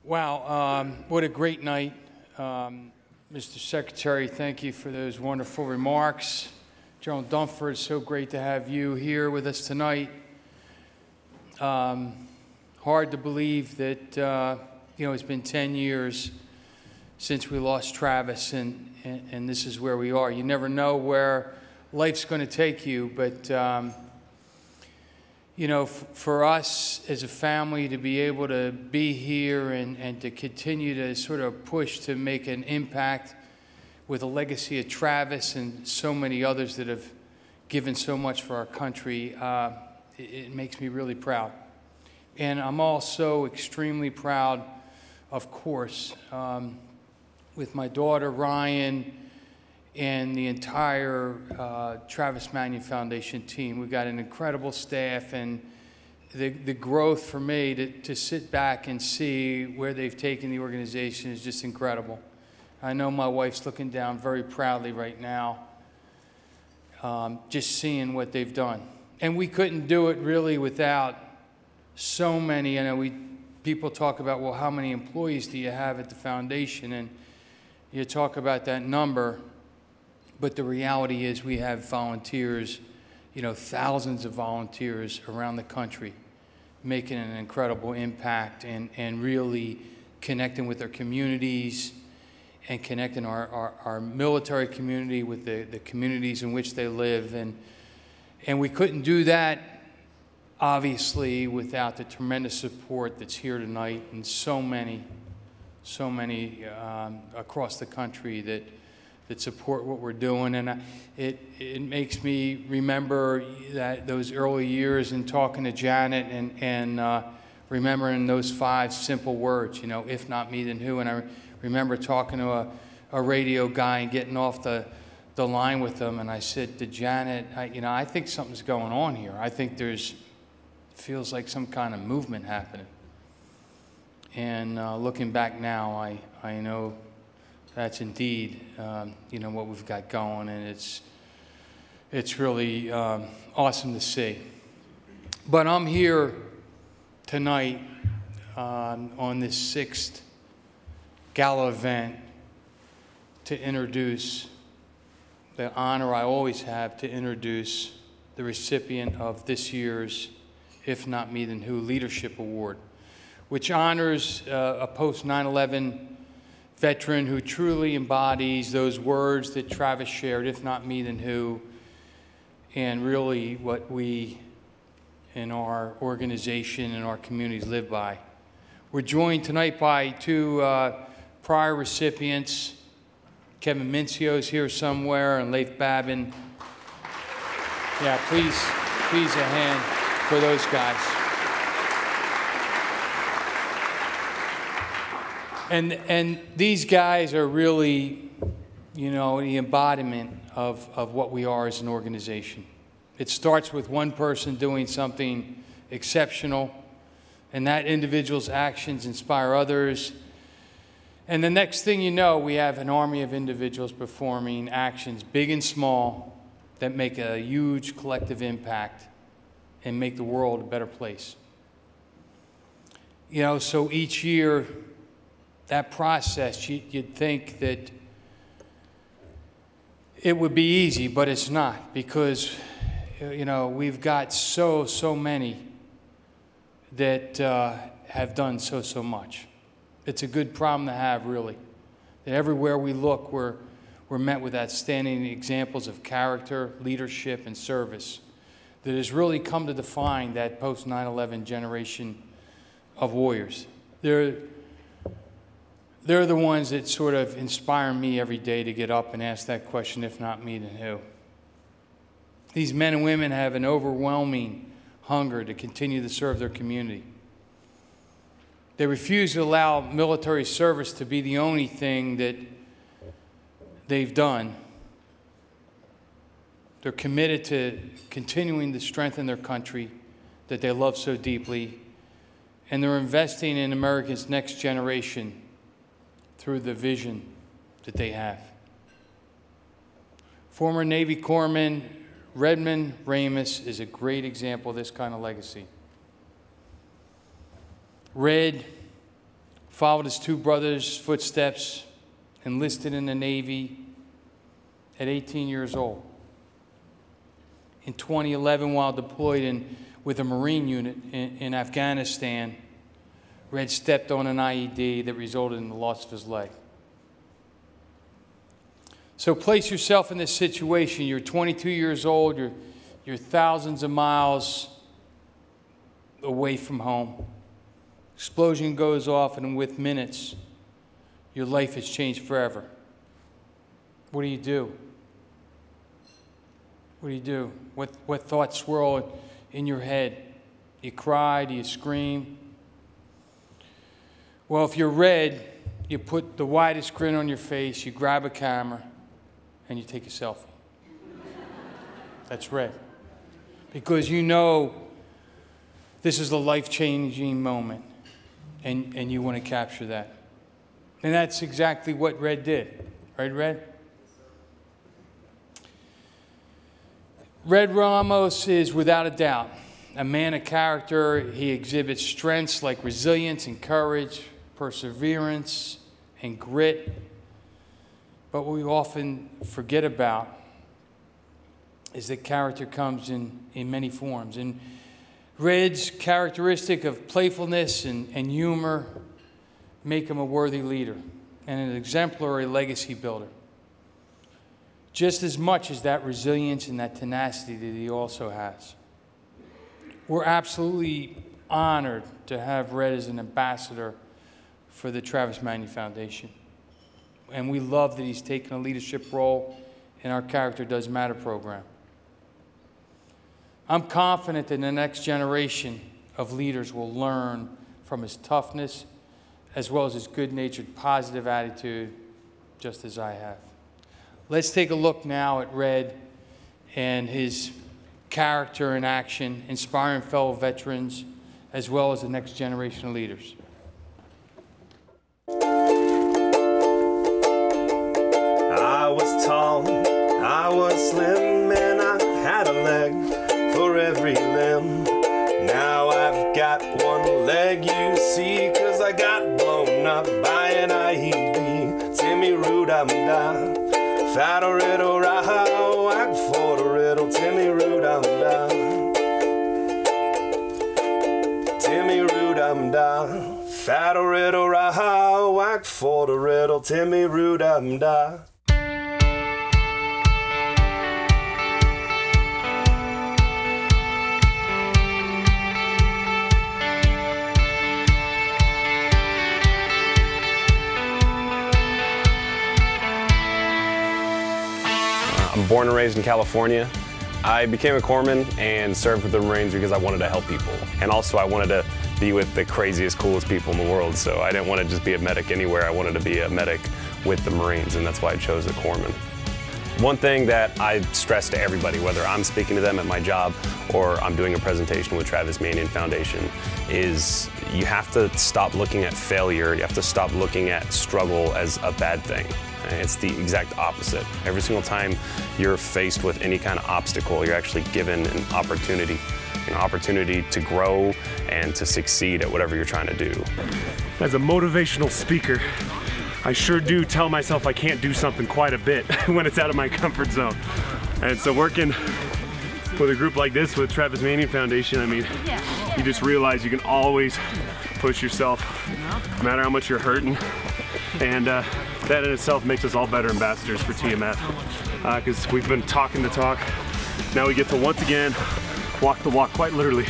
Wow, what a great night. Mr. Secretary, thank you for those wonderful remarks. General Dunford, it's so great to have you here with us tonight. Hard to believe that, it's been 10 years since we lost Travis, and this is where we are. You never know where life's going to take you, but for us as a family to be able to be here and to continue to sort of push to make an impact with the legacy of Travis and so many others that have given so much for our country, it makes me really proud. And I'm also extremely proud, of course, with my daughter, Ryan, and the entire Travis Manion Foundation team. We've got an incredible staff, and the growth for me to sit back and see where they've taken the organization is just incredible. I know my wife's looking down very proudly right now, just seeing what they've done. And we couldn't do it really without so many. People talk about, well, how many employees do you have at the foundation? And you talk about that number. But the reality is we have volunteers, thousands of volunteers around the country making an incredible impact and really connecting with their communities and connecting our military community with the communities in which they live. And we couldn't do that, obviously, without the tremendous support that's here tonight and so many across the country that support what we're doing. And it makes me remember that those early years and talking to Janet and remembering those 5 simple words, if not me, then who? And I remember talking to a radio guy and getting off the line with him, and I said to Janet, I think something's going on here. I think feels like some kind of movement happening. And looking back now, I know that's indeed, what we've got going, and it's really awesome to see. But I'm here tonight on this 6th Gala event to introduce the honor I always have to introduce the recipient of this year's If Not Me Then Who Leadership Award, which honors a post-9/11 veteran who truly embodies those words that Travis shared, if not me, then who, and really what we in our organization and our communities live by. We're joined tonight by 2 prior recipients. Kevin Mincio's here somewhere, and Leif Babin. Yeah, please a hand for those guys. And these guys are really, the embodiment of what we are as an organization. It starts with one person doing something exceptional, and that individual's actions inspire others. And the next thing you know, we have an army of individuals performing actions, big and small, that make a huge collective impact and make the world a better place. So each year, that process, you'd think that it would be easy, but it's not, because, we've got so many that have done so much. It's a good problem to have, really, that everywhere we look, we're met with outstanding examples of character, leadership, and service that has really come to define that post-9/11 generation of warriors. They're the ones that sort of inspire me every day to get up and ask that question, if not me, then who? These men and women have an overwhelming hunger to continue to serve their community. They refuse to allow military service to be the only thing that they've done. They're committed to continuing to strengthen their country that they love so deeply, and they're investing in America's next generation through the vision that they have. Former Navy Corpsman Redmond Ramos is a great example of this kind of legacy. Red followed his two brothers' footsteps, enlisted in the Navy at 18 years old. In 2011, while deployed with a Marine unit in Afghanistan, Red stepped on an IED that resulted in the loss of his leg. So place yourself in this situation. You're 22 years old, you're thousands of miles away from home. Explosion goes off, and within minutes, your life has changed forever. What do you do? What do you do? What thoughts swirl in your head? Do you cry? Do you scream? Well, if you're Red, you put the widest grin on your face, you grab a camera, and you take a selfie. That's Red. Because you know this is a life-changing moment, and you want to capture that. And that's exactly what Red did. Right, Red? Red Ramos is, without a doubt, a man of character. He exhibits strengths like resilience and courage, perseverance and grit. But what we often forget about is that character comes in many forms. And Red's characteristic of playfulness and humor make him a worthy leader and an exemplary legacy builder, just as much as that resilience and that tenacity that he also has. We're absolutely honored to have Red as an ambassador for the Travis Manion Foundation. And we love that he's taken a leadership role in our Character Does Matter program. I'm confident that the next generation of leaders will learn from his toughness as well as his good-natured, positive attitude, just as I have. Let's take a look now at Red and his character in action, inspiring fellow veterans as well as the next generation of leaders. I was tall, I was slim, and I had a leg for every limb. Now I've got one leg, you see, 'cause I got blown up by an IED. Timmy Roo-dum-da, fat or riddle, rah, whack for the riddle. Timmy Roo-dum-da, Timmy Roo-dum-da, fat or riddle, rah, whack for the riddle. Timmy Roo-dum-da. I'm born and raised in California. I became a corpsman and served with the Marines because I wanted to help people. And also I wanted to be with the craziest, coolest people in the world. So I didn't want to just be a medic anywhere. I wanted to be a medic with the Marines, and that's why I chose the corpsman. One thing that I stress to everybody, whether I'm speaking to them at my job or I'm doing a presentation with Travis Manion Foundation, is you have to stop looking at failure. You have to stop looking at struggle as a bad thing. It's the exact opposite. Every single time you're faced with any kind of obstacle, you're actually given an opportunity to grow and to succeed at whatever you're trying to do. As a motivational speaker, I sure do tell myself I can't do something quite a bit when it's out of my comfort zone. And so working with a group like this with Travis Manion Foundation, I mean, you just realize you can always push yourself, no matter how much you're hurting. And that in itself makes us all better ambassadors for TMF, because we've been talking the talk. Now we get to once again walk the walk, quite literally.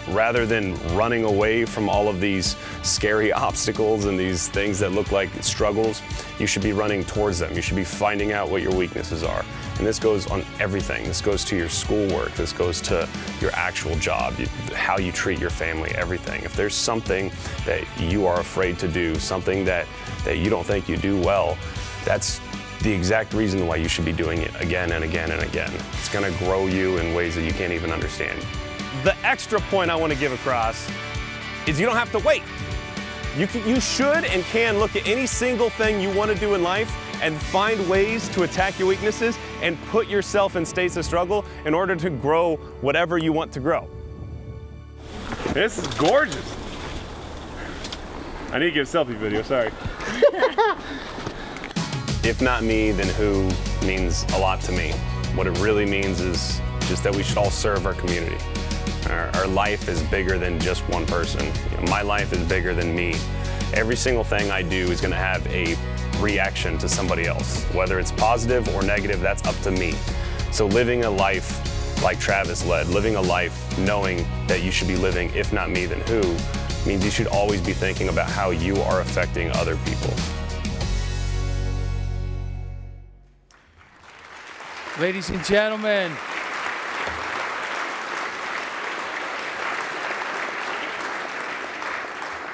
Rather than running away from all of these scary obstacles and these things that look like struggles, you should be running towards them. You should be finding out what your weaknesses are. And this goes on everything. This goes to your schoolwork. This goes to your actual job, how you treat your family, everything. If there's something that you are afraid to do, something that you don't think you do well, that's the exact reason why you should be doing it again and again and again. It's gonna grow you in ways that you can't even understand. The extra point I want to give across is you don't have to wait. You should and can look at any single thing you want to do in life and find ways to attack your weaknesses and put yourself in states of struggle in order to grow whatever you want to grow. This is gorgeous. I need to get a selfie video, sorry. If not me, then who means a lot to me. What it really means is just that we should all serve our community. Our life is bigger than just one person. You know, my life is bigger than me. Every single thing I do is going to have a reaction to somebody else. Whether it's positive or negative, that's up to me. So living a life like Travis led, living a life knowing that you should be living, if not me, then who, means you should always be thinking about how you are affecting other people. Ladies and gentlemen,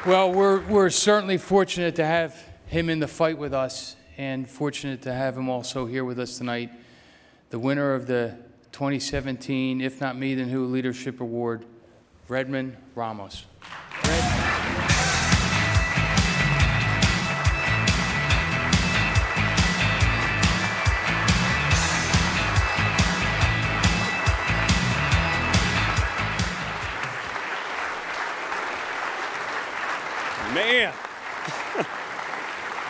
well, we're certainly fortunate to have him in the fight with us, and fortunate to have him also here with us tonight. The winner of the 2017 If Not Me Then Who Leadership Award, Redmond Ramos. Man.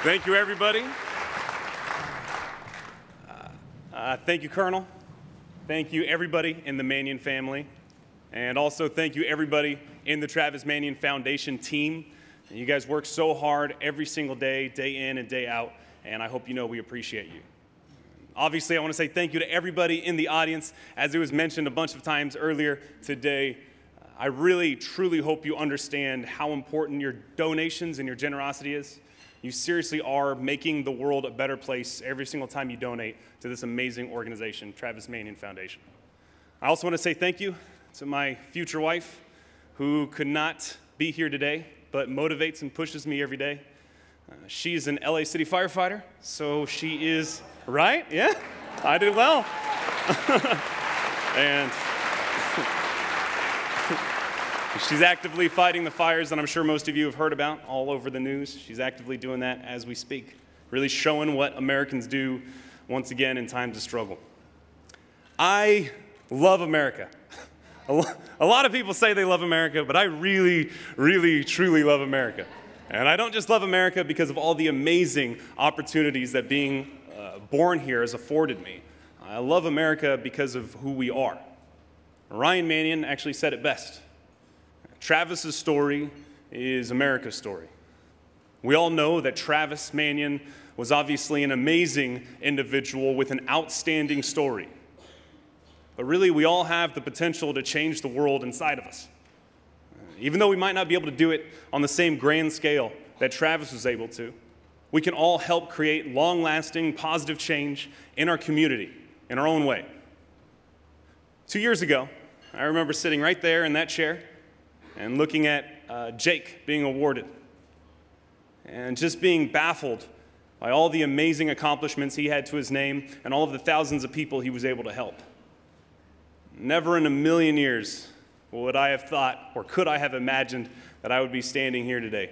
Thank you, everybody. Thank you, Colonel. Thank you, everybody in the Manion family. And also thank you, everybody in the Travis Manion Foundation team. You guys work so hard every single day, day in and day out, and I hope you know we appreciate you. Obviously, I want to say thank you to everybody in the audience. As it was mentioned a bunch of times earlier today, I really, truly hope you understand how important your donations and your generosity is. You seriously are making the world a better place every single time you donate to this amazing organization, Travis Manion Foundation. I also want to say thank you to my future wife, who could not be here today, but motivates and pushes me every day. She's an LA City firefighter, so she is, right? Yeah, I did well. And she's actively fighting the fires that I'm sure most of you have heard about all over the news. She's actively doing that as we speak, really showing what Americans do once again in times of struggle. I love America. A lot of people say they love America, but I really, really, truly love America. And I don't just love America because of all the amazing opportunities that being born here has afforded me. I love America because of who we are. Ryan Manion actually said it best. Travis's story is America's story. We all know that Travis Manion was obviously an amazing individual with an outstanding story. But really, we all have the potential to change the world inside of us. Even though we might not be able to do it on the same grand scale that Travis was able to, we can all help create long-lasting, positive change in our community, in our own way. 2 years ago, I remember sitting right there in that chair and looking at Jake being awarded, and just being baffled by all the amazing accomplishments he had to his name and all of the thousands of people he was able to help. Never in a million years would I have thought, or could I have imagined, that I would be standing here today.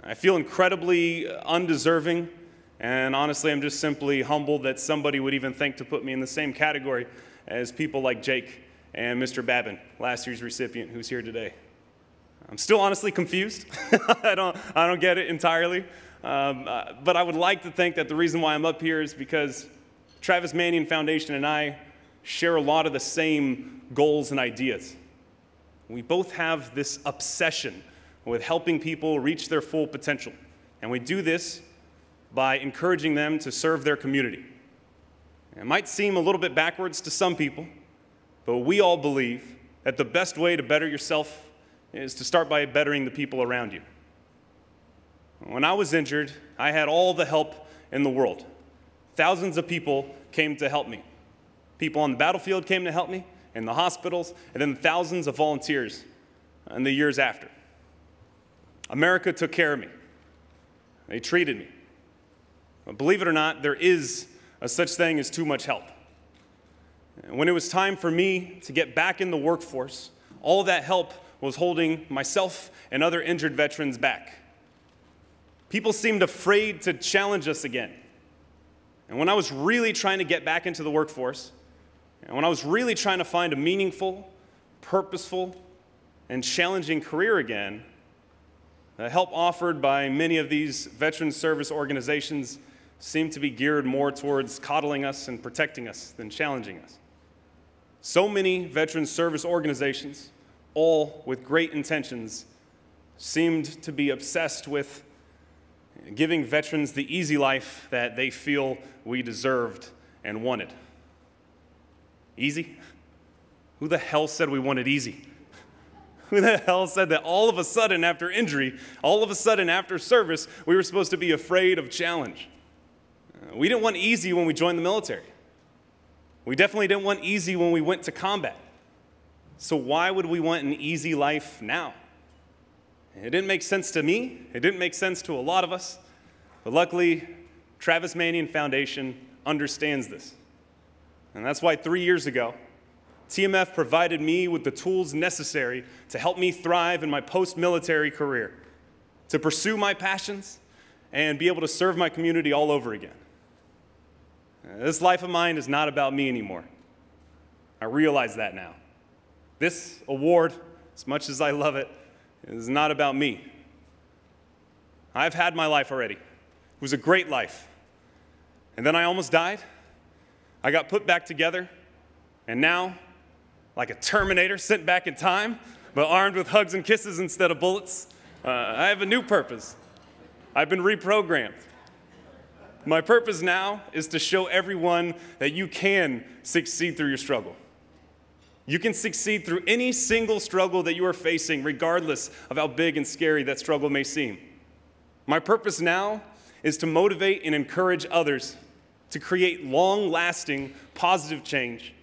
I feel incredibly undeserving, and honestly, I'm just simply humbled that somebody would even think to put me in the same category as people like Jake and Mr. Babin, last year's recipient, who's here today. I'm still honestly confused. I don't get it entirely. But I would like to think that the reason why I'm up here is because Travis Manion Foundation and I share a lot of the same goals and ideas. We both have this obsession with helping people reach their full potential. And we do this by encouraging them to serve their community. It might seem a little bit backwards to some people, but we all believe that the best way to better yourself is to start by bettering the people around you. When I was injured, I had all the help in the world. Thousands of people came to help me. People on the battlefield came to help me, in the hospitals, and then thousands of volunteers in the years after. America took care of me. They treated me. But believe it or not, there is a such thing as too much help. And when it was time for me to get back in the workforce, all that help was holding myself and other injured veterans back. People seemed afraid to challenge us again. And when I was really trying to get back into the workforce, and when I was really trying to find a meaningful, purposeful, and challenging career again, The help offered by many of these veteran service organizations seem to be geared more towards coddling us and protecting us than challenging us. So many veteran service organizations, all with great intentions, seemed to be obsessed with giving veterans the easy life that they feel we deserved and wanted. Easy? Who the hell said we wanted easy? Who the hell said that all of a sudden after injury, all of a sudden after service, we were supposed to be afraid of challenge? We didn't want easy when we joined the military. We definitely didn't want easy when we went to combat. So why would we want an easy life now? It didn't make sense to me. It didn't make sense to a lot of us. But luckily, Travis Manion Foundation understands this. And that's why 3 years ago, TMF provided me with the tools necessary to help me thrive in my post-military career, to pursue my passions, and be able to serve my community all over again. This life of mine is not about me anymore. I realize that now. This award, as much as I love it, is not about me. I've had my life already. It was a great life. And then I almost died. I got put back together, and now, like a Terminator sent back in time, but armed with hugs and kisses instead of bullets, I have a new purpose. I've been reprogrammed. My purpose now is to show everyone that you can succeed through your struggle. You can succeed through any single struggle that you are facing, regardless of how big and scary that struggle may seem. My purpose now is to motivate and encourage others to create long-lasting, positive change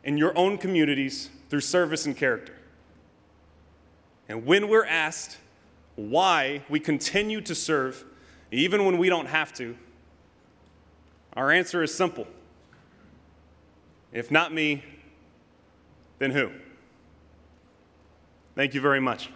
in your own communities through service and character. And when we're asked why we continue to serve, even when we don't have to, our answer is simple. If not me, then who? Thank you very much.